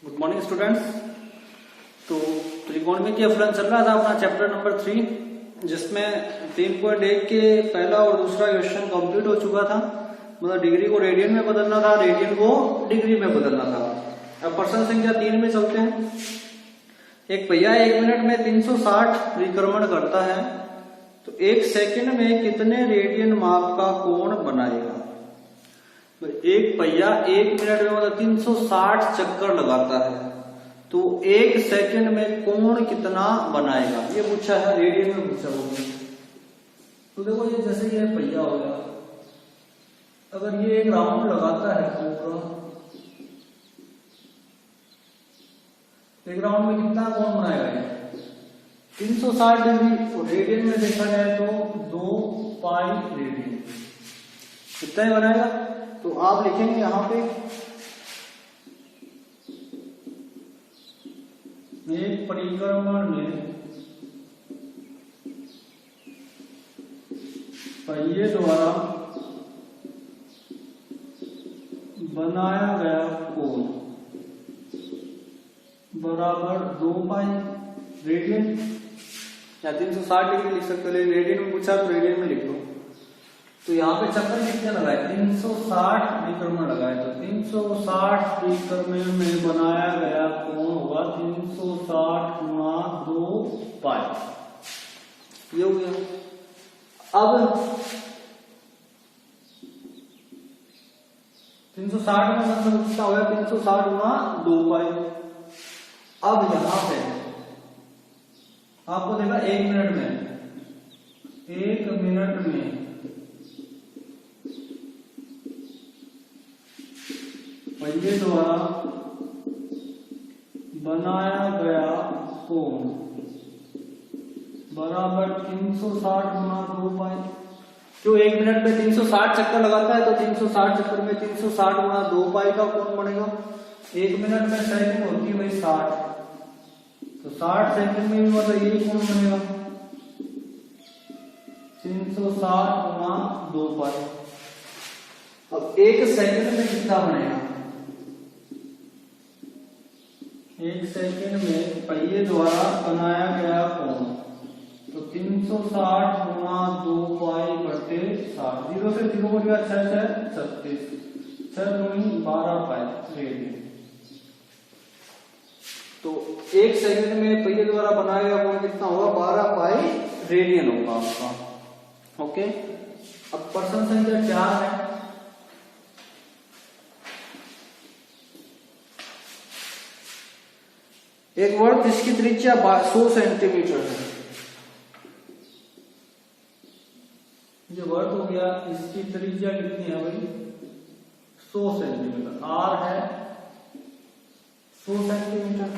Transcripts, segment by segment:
Good morning students. तो त्रिकोणमितीय फलन चल रहा था अपना चैप्टर नंबर 3, जिसमें 3.1 के पहला और दूसरा क्वेश्चन कंप्लीट हो चुका था। मतलब डिग्री को रेडियन में बदलना था, रेडियन को डिग्री में बदलना था। अब प्रश्न संख्या 3 में चलते हैं। एक पहिया 1 मिनट में 360 परिक्रमण करता है, तो 1 सेकंड में कितने रेडियन माप का कोण बनाएगा। एक पहिया 1 मिनट में मतलब 360 चक्कर लगाता है, तो 1 सेकंड में कोण कितना बनाएगा, ये पूछा है, रेडियन में पूछा होगा। तो देखो ये जैसे ये पहिया हो गया, अगर ये एक राउंड लगाता है पूरा, एक राउंड में कितना कोण बनाएगा ये 360 डिग्री। और रेडियन में देखा जाए तो 2 पाई रेडियन, कितना ही बनाएगा। तो आप लिखेंगे यहां पे एक परिक्रमण में पहिए द्वारा बनाया गया कोण बराबर 2 पाई रेडियन, या 360 डिग्री लिख सकते हो, लेकिन रेडियन में पूछा तो रेडियन में लिख लो। तो यहाँ पे चक्कर कितने लगाए, 360 परिक्रमण लगाए, तो 360 परिक्रमण में बनाया गया कोण होगा 360 गुणा 2 पाई, ये हो गया। अब 360 में मतलब कितना होगा, 360 गुणा 2 पाई। अब यहां पे आपको देखा 1 मिनट में, 1 मिनट में पहिए द्वारा बनाया गया कोण बराबर 360 गुणा 2 पाई। जो 1 मिनट में 360 चक्कर लगाता है, तो 360 चक्कर में 360 गुणा 2 पाई का कोण बनेगा। 1 मिनट में सेकंड होती है भाई 60, तो 60 सेकंड में भी मतलब ये कोण बनेगा 360 गुणा 2 पाई। अब 1 सेकंड में कितना बनेगा, 1 सेकंड में पहिए द्वारा बनाया गया कोण, तो 360 गुणा 2 पाई बटे 60, 0 से 0 हो गया 6 6 36, 6 दूनी 12 पाई रेडियन। तो 1 सेकंड में पहिए द्वारा बनाया गया कोण कितना होगा, 12 पाई रेडियन होगा आपका। ओके, अब प्रश्न संख्या 4 है। एक वर्ग जिसकी त्रिज्या 100 सेंटीमीटर है, ये वर्ग हो गया, इसकी त्रिज्या कितनी है भाई 100 सेंटीमीटर, आर है 100 सेंटीमीटर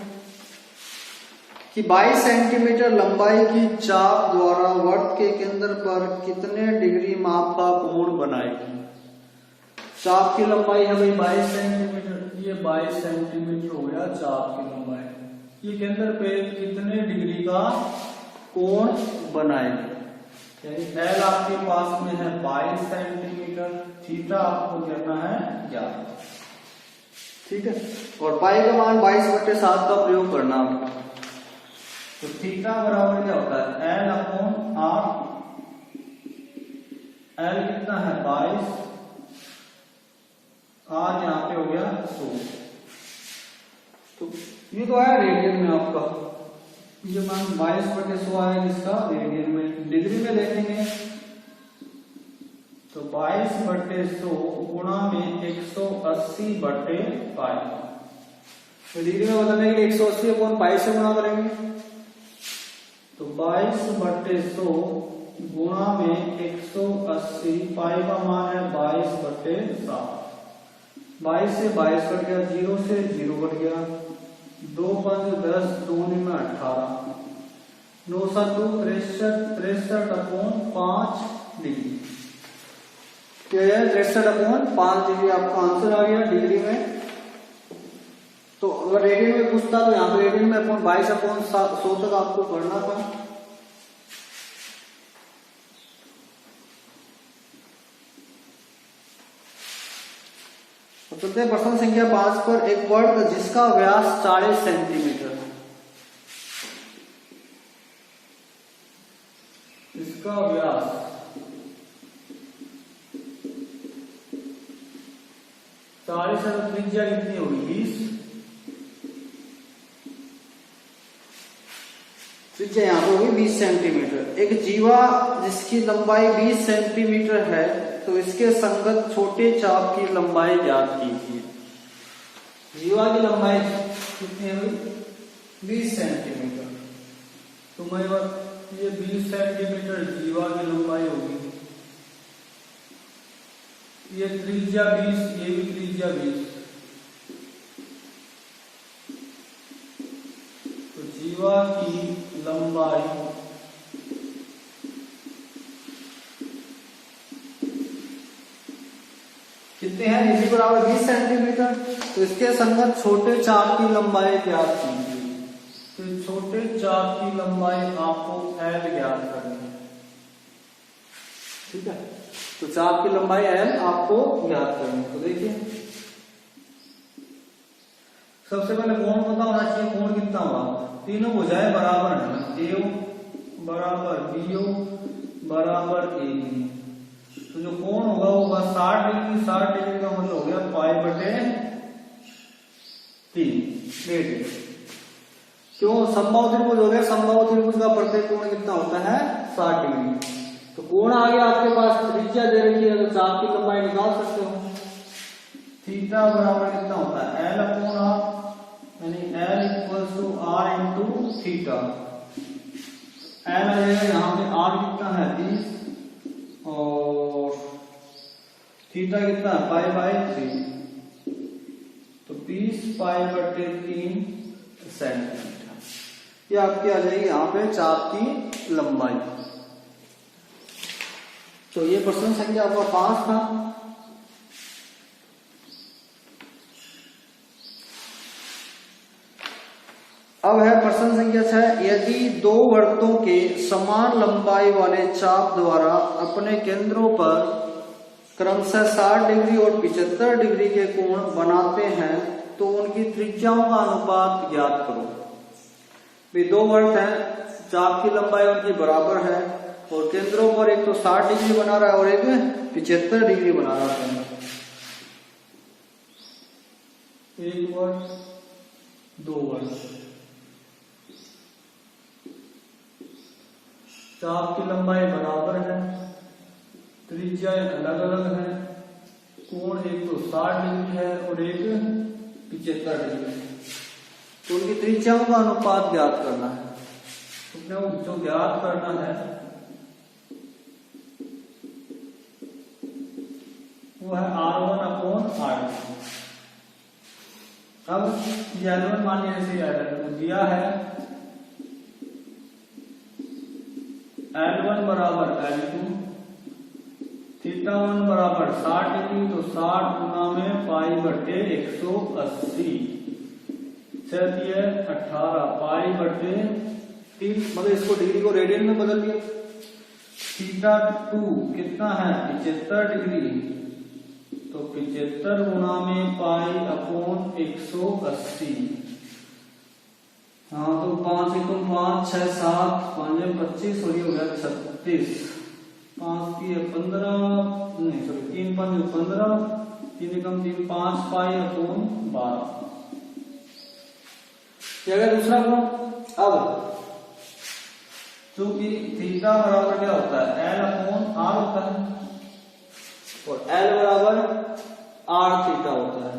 की 22 सेंटीमीटर लंबाई की चाप द्वारा वर्ग के केंद्र पर कितने डिग्री माप का कोण बनाएगी। चाप की लंबाई है भाई 22 सेंटीमीटर, ये 22 सेंटीमीटर हो गया चाप की लंबाई, ये केंद्र पे कितने डिग्री का कोण बनाएगी। एल आपके पास में है 22 सेंटीमीटर, थीटा आपको कहना है 11, ठीक है। और पाई का मान 22/7 का प्रयोग करना आपको। तो थीटा बराबर क्या होता है, एल अपॉन आर, एल कितना है 22, आर यहाँ पे हो गया 100। तो ये तो आया रेडियन में आपका, ये मान 22/100 आया इसका रेडियन में। डिग्री में देखेंगे तो 22/100 गुणा में 180/पाई, तो डिग्री में बदलने के लिए 180 अपॉन पाई से गुणा करेंगे, तो 22/100 गुणा में 180, पाई का मान है 22/7, 22 से 22 कट गया, 0 से 0 कट गया, 2 5 10, 2 में 18, 9 7 63 अपॉन 5 डिग्री, क्या है 63 अपॉन 5 डिग्री आपका आंसर आ गया डिग्री में। तो अगर रेडियन में पूछता तो यहाँ पे रेडियन में अपॉन 22 अपॉन 100 तक आपको पढ़ना था। तो चलते हैं प्रश्न संख्या 5 पर। एक वर्ग जिसका व्यास 40 सेंटीमीटर है, इसका व्यास 40 है, त्रिज्या कितनी होगी 20, त्रिज्या यहाँ पर होगी 20 सेंटीमीटर। एक जीवा जिसकी लंबाई 20 सेंटीमीटर है, तो इसके संगत छोटे चाप की लंबाई ज्ञात कीजिए। जीवा की लंबाई कितनी है भाई 20 सेंटीमीटर। तो मैं ये 20 सेंटीमीटर जीवा की लंबाई होगी, ये त्रिज्या 20, ये भी त्रिज्या 20। तो जीवा की लंबाई कितने हैं, इसी बराबर 20 सेंटीमीटर। तो इसके संगत छोटे चाप की लंबाई ज्ञात कीजिए। तो छोटे चाप की लंबाई आपको L ज्ञात करनी है, ठीक है। तो चाप की लंबाई L आपको ज्ञात करनी है। तो देखिए सबसे पहले कोण पता होना चाहिए, कोण कितना होगा, तीनों भुजाएं बराबर है, AO बराबर BO बराबर AB। तो जो कोण होगा वो होगा 60 डिग्री। 60 डिग्री का मतलब हो गया पाई बटे 3। क्यों, समबाहु त्रिभुज हो गया, समबाहु त्रिभुज का प्रत्येक कोण कितना होता है 60 डिग्री। तो कोण आ गया आपके पास, त्रिज्या दे रखी है, तो चाप की लंबाई निकाल सकते हो। थीटा बराबर कितना होता है L अपॉन R, यानी L equals to R into theta. L आ जाएगा यहाँ पे, R कितना है 20 और थीटा कितना है पाई बाई 3। तो 20 पाई बटे 3 सेंटीमीटर, ये आपकी आ जाएगी यहाँ पे चाप की लंबाई। तो ये प्रश्न संख्या आपका 5 था। अब है प्रश्न संख्या 6। यदि दो वृत्तों के समान लंबाई वाले चाप द्वारा अपने केंद्रों पर क्रमशः 60 डिग्री और 75 डिग्री के कोण बनाते हैं, तो उनकी त्रिज्याओं का अनुपात ज्ञात करो। भी दो वृत्त हैं, चाप की लंबाई उनकी बराबर है और केंद्रों पर एक तो 60 डिग्री बना रहा है और एक 75 डिग्री बना रहा है। एक वृत्त, दो वृत्त, चाप की लंबाई बराबर है, त्रिज्याएं अलग अलग हैं, कोण एक तो 60 डिग्री है और एक 75 डिग्री है। तो उनकी त्रिज्याओं का अनुपात ज्ञात करना है। तो जो ज्ञात करना है वो है R1 अपॉन R2। अब L1 मान लीजिए ऐसे दिया है L1 बराबर L2, θ1 बराबर 60 डिग्री, तो 60 गुना में पाई बटे 180, 18 पाई बटे 3, मतलब इसको डिग्री को रेडियन में बदल दिया। θ2 कितना है 75 डिग्री, तो 75 गुना में पाई अपॉन 180। हाँ तो 5 एकम 5 6 7 5 25 और ये हो गया 36। 5 की 15 नहीं सॉरी 3 5 15, 3 एकम 3 5 पाई अपॉन 12। ये अगर दूसरा गुण। अब चूंकि थीटा बराबर क्या होता है L अपॉन R होता है और L बराबर R थीटा होता है,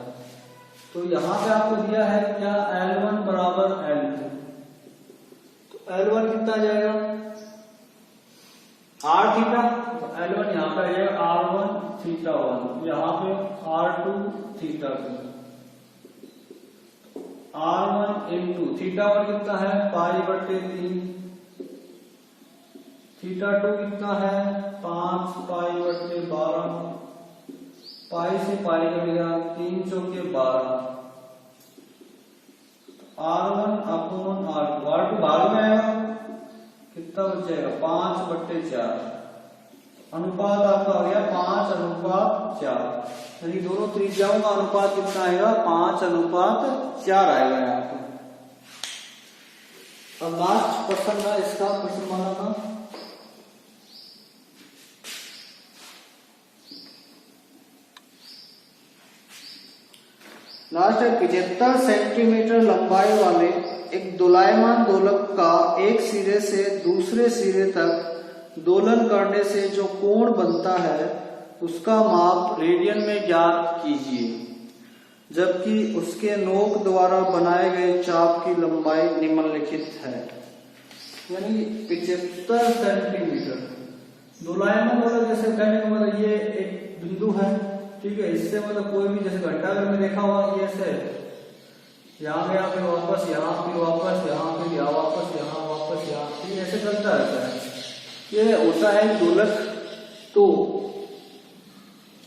तो यहां पे आपको दिया है क्या L1 बराबर L2। तो L1 कितना आ जाएगा R थीटा, तो L1 यहां पर आ जाएगा R1 थीटा 1, यहाँ पे R2 theta 2। R1 into theta 1 कितना है पाई बटे 3, थीटा 2 कितना है 5 पाई बटे 12, पाई से पाई कटेगा 3 चौके 12। R1 अपॉन R2 भाग में आएगा, कितना बच जाएगा 5 बटे 4। अनुपात आपका आ गया 5:4, यानी दोनों त्रिज्याओं का अनुपात कितना आएगा, 5:4 आएगा यहाँ पे। अब लास्ट प्रश्न था इसका, प्रश्नमाला का, लास्ट है 75 सेंटीमीटर लंबाई वाले एक दोलायमान दोलक का एक सिरे से दूसरे सिरे तक दोलन करने से जो कोण बनता है उसका माप रेडियन में ज्ञात कीजिए, जबकि उसके नोक द्वारा बनाए गए चाप की लंबाई निम्नलिखित है। यानी 75 सेंटीमीटर दोलायमान दोलक, जैसे कहने का मतलब ये एक बिंदु है, ठीक है, इससे मतलब कोई भी जैसे घंटाघर में देखा हुआ ये ऐसे यहाँ गया फिर वापस यहाँ, फिर वापस यहाँ, फिर यहाँ वापस यहाँ, वापस यहाँ, ठीक ऐसे चलता रहता है। ये होता है दोलक। तो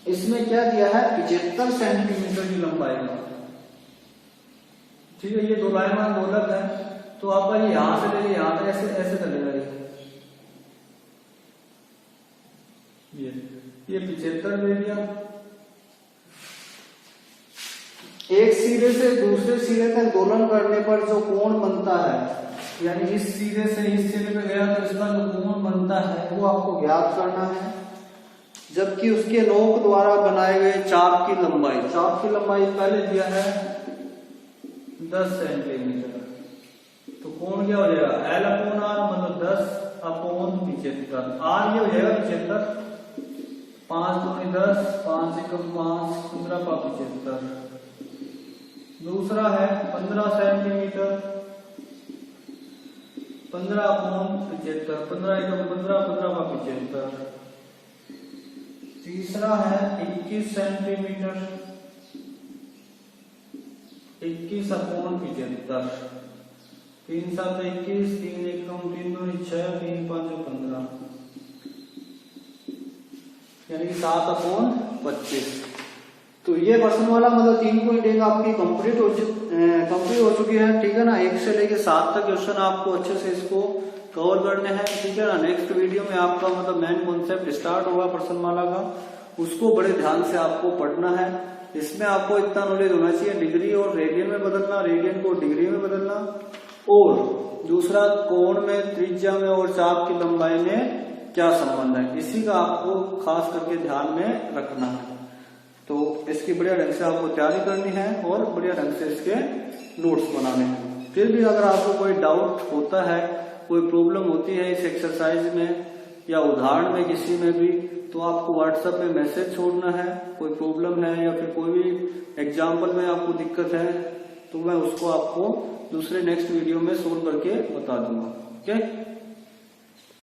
इसमें क्या दिया है, 75 सेंटीमीटर की लंबाई का, ठीक है, ये दोलायमान दोलक है। तो आप ये यहां से लेके यहां तक ऐसे ऐसे चलेगा ये 75 दे दिया। एक सिरे से दूसरे सिरे तक दोलन करने पर जो कोण बनता है, यानी इस सिरे से इस सिरे पे गया तो इसका जो कोण बनता है वो आपको ज्ञात करना है, जबकि उसके नोक द्वारा बनाए गए चाप की लंबाई, चाप की लंबाई पहले दिया है 10 सेंटीमीटर। तो कोण क्या हो जाएगा, L/R मतलब 10/75, R ये हो जाएगा 75, 5 दूनी 10, 5 एकम 5, 15/75। दूसरा है 15 सेंटीमीटर, 15/75, 15 एकम 15, 15/75। तीसरा है 21 सेंटीमीटर, 21/75, 3 7 21, 3 एकम 3 2 6, 3 5 15, यानी कि 7/25। तो ये प्रश्न वाला मतलब 3.1 आपकी कंप्लीट हो चुकी है, ठीक है ना। 1 से लेके 7 तक क्वेश्चन आपको अच्छे से इसको कवर करने हैं, ठीक है ना। नेक्स्ट वीडियो में आपका मतलब मेन कॉन्सेप्ट स्टार्ट होगा प्रश्नमाला का, उसको बड़े ध्यान से आपको पढ़ना है। इसमें आपको इतना नॉलेज होना चाहिए, डिग्री और रेडियन में बदलना, रेडियन को डिग्री में बदलना, और दूसरा कोण में, त्रिज्या में और चाप की लंबाई में क्या संबंध है, इसी का आपको खास करके ध्यान में रखना है। तो इसकी बढ़िया ढंग से आपको तैयारी करनी है और बढ़िया ढंग से इसके नोट्स बनाने हैं। फिर भी अगर आपको कोई डाउट होता है, कोई प्रॉब्लम होती है इस एक्सरसाइज में या उदाहरण में किसी में भी, तो आपको व्हाट्सएप में मैसेज छोड़ना है। कोई प्रॉब्लम है या फिर कोई भी एग्जाम्पल में आपको दिक्कत है तो मैं उसको आपको दूसरे नेक्स्ट वीडियो में सोल्व करके बता दूंगा। ओके।